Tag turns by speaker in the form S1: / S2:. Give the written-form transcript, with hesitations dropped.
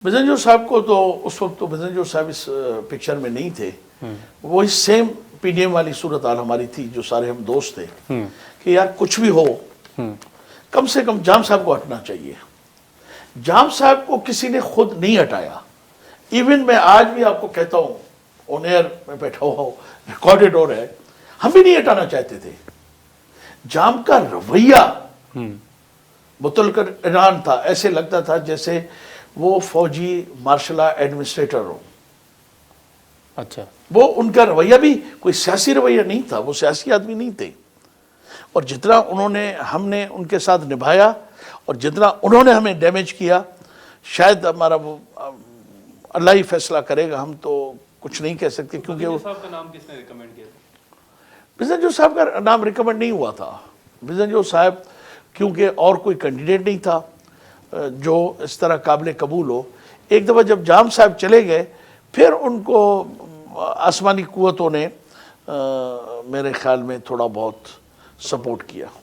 S1: بزنجو صاحب کو تو اس وقت تو بزنجو صاحب اس پکچر میں نہیں تھے. وہی سیم پی ڈی ایم والی صورتحال ہماری تھی جو سارے ہم دوست تھے کہ یار کچھ بھی ہو کم سے کم جام صاحب کو ہٹنا چاہیے. جام صاحب کو کسی نے خود نہیں ہٹایا. ایون میں آج بھی آپ کو کہتا ہوں آن ایئر میں بیٹھا ہوا ہوں, ریکارڈڈ ہو رہا ہے, ہم بھی نہیں ہٹانا چاہتے تھے. جام کا رویہ متعلق ایران تھا, ایسے لگتا تھا جیسے وہ فوجی مارشل ایڈمنسٹریٹر ہو.
S2: اچھا,
S1: وہ ان کا رویہ بھی کوئی سیاسی رویہ نہیں تھا, وہ سیاسی آدمی نہیں تھے. اور جتنا ہم نے ان کے ساتھ نبھایا اور جتنا انہوں نے ہمیں ڈیمیج کیا, شاید ہمارا وہ اللہ ہی فیصلہ کرے گا, ہم تو کچھ نہیں کہہ سکتے. کیونکہ وہ
S2: صاحب کا نام کس نے ریکمینڈ کیا تھا؟
S1: بزنجو صاحب کا نام ریکمنڈ نہیں ہوا تھا. بزنجو صاحب کیونکہ اور کوئی کینڈیڈیٹ نہیں تھا جو اس طرح قابل قبول ہو. ایک دفعہ جب جام صاحب چلے گئے پھر ان کو آسمانی قوتوں نے میرے خیال میں تھوڑا بہت سپورٹ کیا.